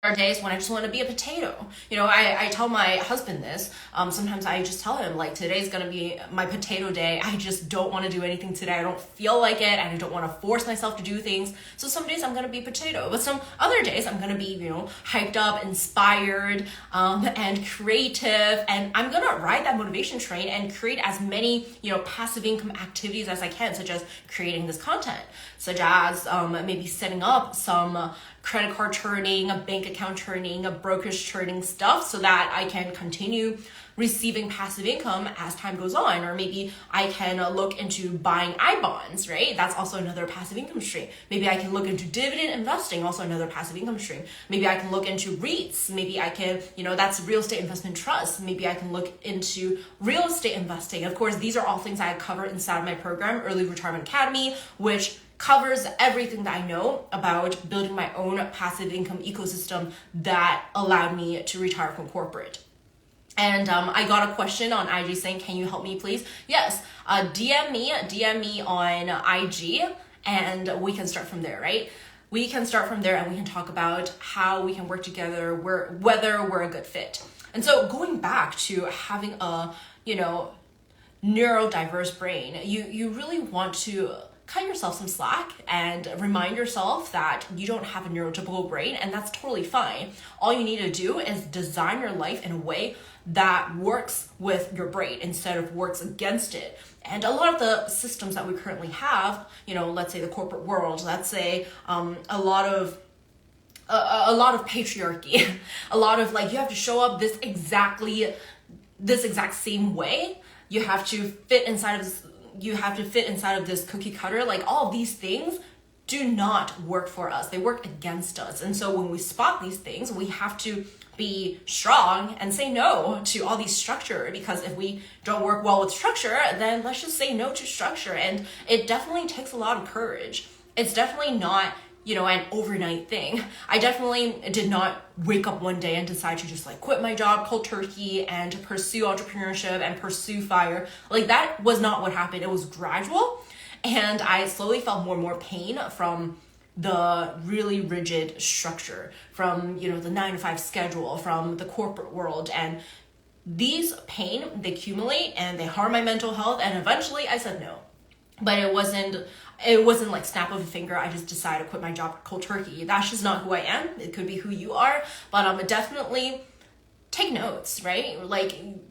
Are days when I just want to be a potato. I tell my husband this. Sometimes I just tell him, like, today's going to be my potato day. I just don't want to do anything today. I don't feel like it, and I don't want to force myself to do things. So some days I'm going to be potato, but some other days I'm going to be, hyped up, inspired, and creative. And I'm going to ride that motivation train and create as many, passive income activities as I can, such as creating this content, such as maybe setting up some credit card turning, a bank account turning, a brokerage turning stuff so that I can continue receiving passive income as time goes on. Or maybe I can look into buying I-bonds, right? That's also another passive income stream. Maybe I can look into dividend investing, also another passive income stream. Maybe I can look into REITs. Maybe I can, that's real estate investment trust. Maybe I can look into real estate investing. Of course, these are all things I cover inside of my program, Early Retirement Academy, which covers everything that I know about building my own passive income ecosystem that allowed me to retire from corporate. And I got a question on IG saying, can you help me please? Yes, DM me on IG, and we can start from there, right? We can start from there and we can talk about how we can work together, whether we're a good fit. And so going back to having a, neurodiverse brain, you really want to cut yourself some slack and remind yourself that you don't have a neurotypical brain, and that's totally fine. All you need to do is design your life in a way that works with your brain instead of works against it. And a lot of the systems that we currently have, let's say the corporate world, let's say a lot of patriarchy, a lot of you have to show up this exact same way. You have to fit inside of this cookie cutter. All of these things do not work for us. They work against us. And so when we spot these things, we have to be strong and say no to all these structure, because if we don't work well with structure, then let's just say no to structure. And it definitely takes a lot of courage. It's definitely not an overnight thing. I definitely did not wake up one day and decide to just quit my job cold turkey and to pursue entrepreneurship and pursue fire. That was not what happened. It was gradual, and I slowly felt more and more pain from the really rigid structure, from the 9-to-5 schedule, from the corporate world. And these pain, they accumulate and they harm my mental health, and eventually I said no. But it wasn't like snap of a finger. I just decided to quit my job cold turkey. That's just not who I am. It could be who you are, but definitely take notes, right?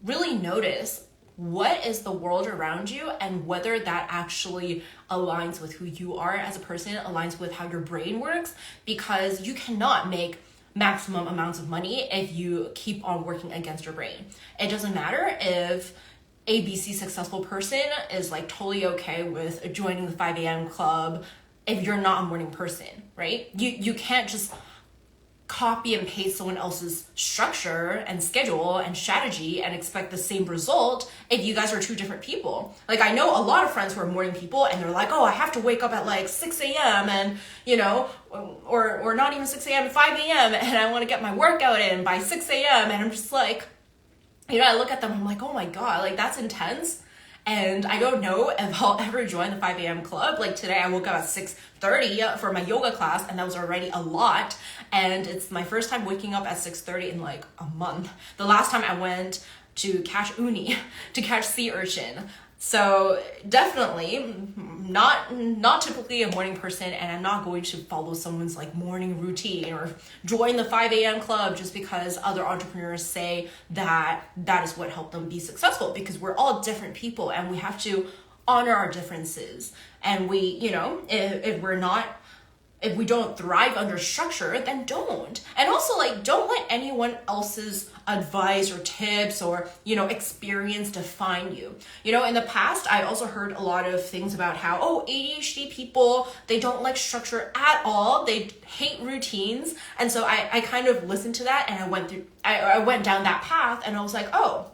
Really notice what is the world around you and whether that actually aligns with who you are as a person, aligns with how your brain works, because you cannot make maximum amounts of money if you keep on working against your brain. It doesn't matter if ABC successful person is totally okay with joining the 5 a.m. club if you're not a morning person, right? You can't just copy and paste someone else's structure and schedule and strategy and expect the same result if you guys are two different people. I know a lot of friends who are morning people, and they're oh, I have to wake up at 6 a.m. and or not even 6 a.m. 5 a.m. and I want to get my workout in by 6 a.m. and I'm just I look at them, I'm oh my God, that's intense. And I don't know if I'll ever join the 5 a.m. club. Today I woke up at 6:30 for my yoga class, and that was already a lot. And it's my first time waking up at 6:30 in a month. The last time I went to catch uni, to catch sea urchin. So definitely not typically a morning person, and I'm not going to follow someone's morning routine or join the 5 a.m. club just because other entrepreneurs say that is what helped them be successful, because we're all different people and we have to honor our differences. And we, if we don't thrive under structure, then don't. And also don't let anyone else's advice or tips or experience define you. In the past, I also heard a lot of things about how ADHD people, they don't like structure at all, they hate routines. And so I kind of listened to that, and I went down that path, and I was oh,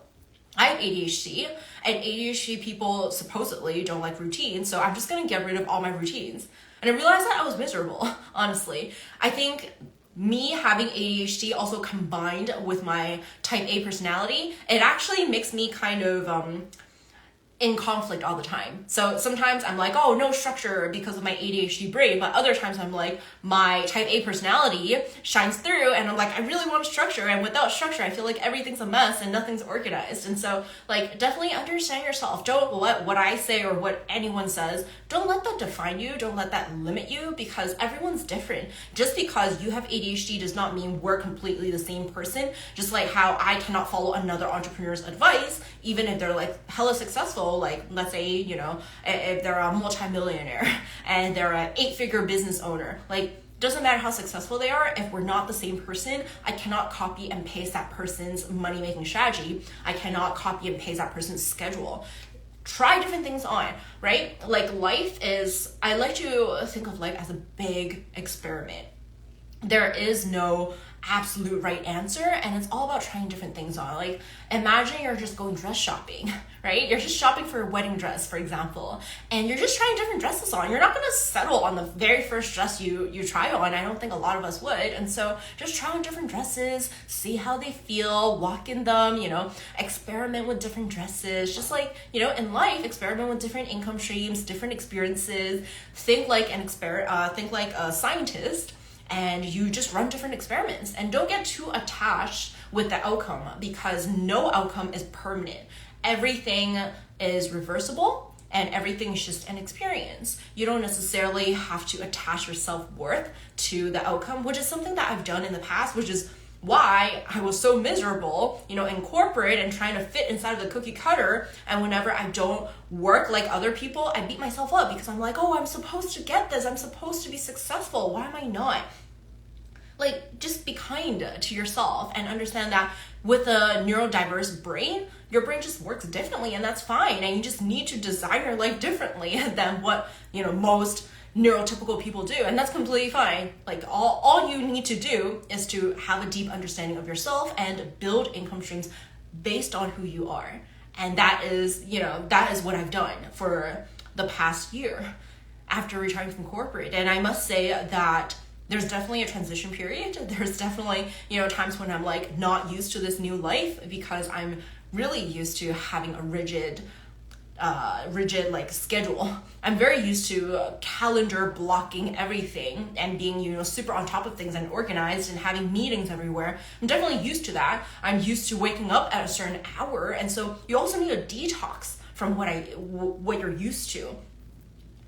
I have ADHD, and ADHD people supposedly don't like routines, so I'm just gonna get rid of all my routines. And I realized that I was miserable, honestly. I think me having ADHD also combined with my type A personality, it actually makes me kind of in conflict all the time. So sometimes I'm like, oh, no structure because of my ADHD brain, but other times I'm like, my type A personality shines through and I'm like, I really want structure, and without structure I feel like everything's a mess and nothing's organized. And so like definitely understand yourself. Don't let what I say or what anyone says, don't let that define you, don't let that limit you, because everyone's different. Just because you have ADHD does not mean we're completely the same person. Just like how I cannot follow another entrepreneur's advice even if they're like hella successful. Like let's say, you know, if they're a multimillionaire and they're an 8-figure business owner, like doesn't matter how successful they are, if we're not the same person, I cannot copy and paste that person's money-making strategy. I cannot copy and paste that person's schedule. Try different things on, right? Like life is, I like to think of life as a big experiment. There is no absolute right answer, and it's all about trying different things on. Like imagine you're just going dress shopping, right? You're just shopping for a wedding dress, for example, and you're just trying different dresses on. You're not going to settle on the very first dress you try on. I don't think a lot of us would. And so just try on different dresses, see how they feel, walk in them, you know, experiment with different dresses. Just like, you know, in life, experiment with different income streams, different experiences. Think like a scientist, and you just run different experiments, and don't get too attached with the outcome, because no outcome is permanent. Everything is reversible and everything is just an experience. You don't necessarily have to attach your self-worth to the outcome, which is something that I've done in the past, which is why I was so miserable, you know, in corporate and trying to fit inside of the cookie cutter. And whenever I don't work like other people, I beat myself up because I'm like, oh, I'm supposed to get this. I'm supposed to be successful. Why am I not? Like, just be kind to yourself and understand that with a neurodiverse brain, your brain just works differently, and that's fine. And you just need to design your life differently than what, you know, most neurotypical people do, and that's completely fine. Like all you need to do is to have a deep understanding of yourself and build income streams based on who you are. And that is, you know, that is what I've done for the past year after retiring from corporate. And I must say that there's definitely a transition period. There's definitely, you know, times when I'm like not used to this new life because I'm really used to having a rigid like schedule. I'm very used to calendar blocking everything and being, you know, super on top of things and organized and having meetings everywhere. I'm definitely used to that. I'm used to waking up at a certain hour, and so you also need a detox from what you're used to.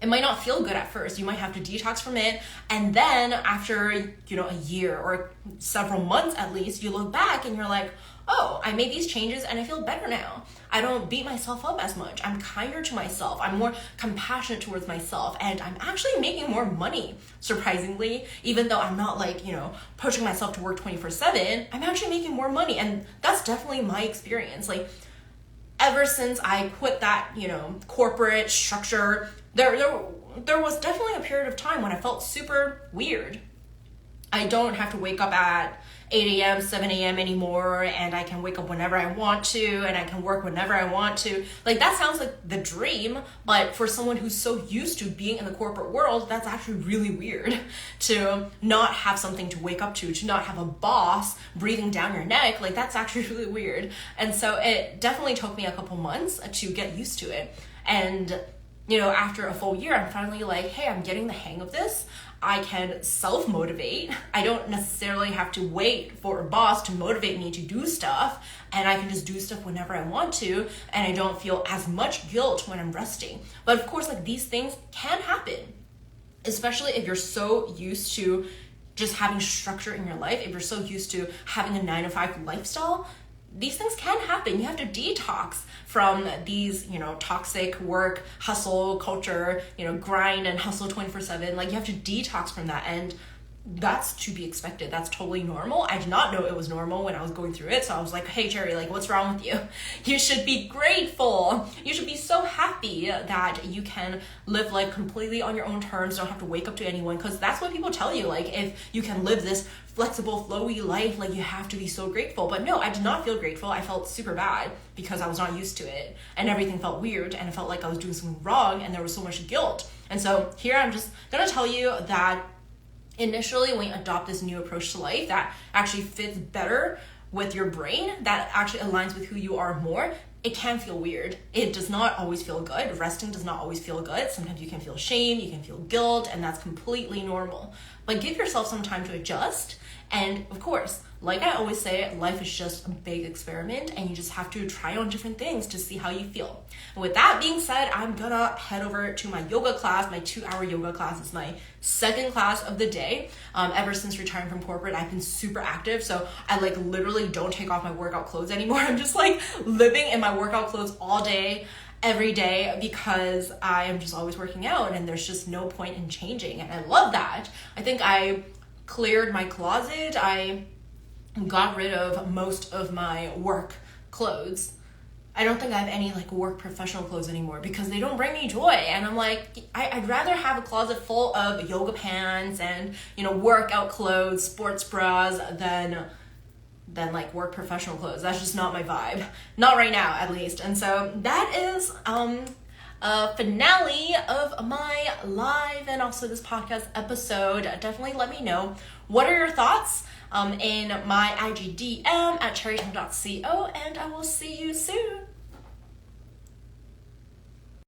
It might not feel good at first. You might have to detox from it, and then after, you know, a year or several months at least, you look back and you're like, oh, I made these changes and I feel better now. I don't beat myself up as much. I'm kinder to myself. I'm more compassionate towards myself, and I'm actually making more money, surprisingly. Even though I'm not like, you know, pushing myself to work 24/7, I'm actually making more money, and that's definitely my experience. Like, ever since I quit that, you know, corporate structure, there was definitely a period of time when I felt super weird. I don't have to wake up at 8 a.m., 7 a.m. anymore, and I can wake up whenever I want to, and I can work whenever I want to. Like, that sounds like the dream, but for someone who's so used to being in the corporate world, that's actually really weird to not have something to wake up to not have a boss breathing down your neck. Like, that's actually really weird. And so it definitely took me a couple months to get used to it. And, you know, after a full year, I'm finally like, hey, I'm getting the hang of this. I can self-motivate. I don't necessarily have to wait for a boss to motivate me to do stuff, and I can just do stuff whenever I want to, and I don't feel as much guilt when I'm resting. But of course, like, these things can happen, especially if you're so used to just having structure in your life, if you're so used to having a 9-to-5 lifestyle. These things can happen. You have to detox from these, you know, toxic work, hustle culture, you know, grind and hustle 24/7. Like, you have to detox from that, and that's to be expected. That's totally normal. I did not know it was normal when I was going through it. So I was like, hey, Cherry, like, what's wrong with you? You should be grateful. You should be so happy that you can live life completely on your own terms, don't have to wake up to anyone, because that's what people tell you. Like, if you can live this flexible, flowy life, like, you have to be so grateful. But no, I did not feel grateful. I felt super bad because I was not used to it, and everything felt weird, and it felt like I was doing something wrong, and there was so much guilt. And so here I'm just gonna tell you that initially, when you adopt this new approach to life that actually fits better with your brain that actually aligns with who you are more, it can feel weird. It does not always feel good. Resting does not always feel good. Sometimes you can feel shame, you can feel guilt, and that's completely normal. But give yourself some time to adjust. And of course, like I always say, life is just a big experiment and you just have to try on different things to see how you feel. And with that being said, I'm gonna head over to my yoga class. My 2-hour yoga class is my second class of the day. Ever since retiring from corporate, I've been super active. So I like literally don't take off my workout clothes anymore. I'm just like living in my workout clothes all day, every day, because I am just always working out and there's just no point in changing. And I love that. I think I cleared my closet. I got rid of most of my work clothes. I don't think I have any like work professional clothes anymore because they don't bring me joy. And I'm like, I'd rather have a closet full of yoga pants and, you know, workout clothes, sports bras than like work professional clothes. That's just not my vibe. Not right now, at least. And so that is a finale of my live and also this podcast episode. Definitely let me know what are your thoughts in my IG DM at cherrytime.co, and I will see you soon.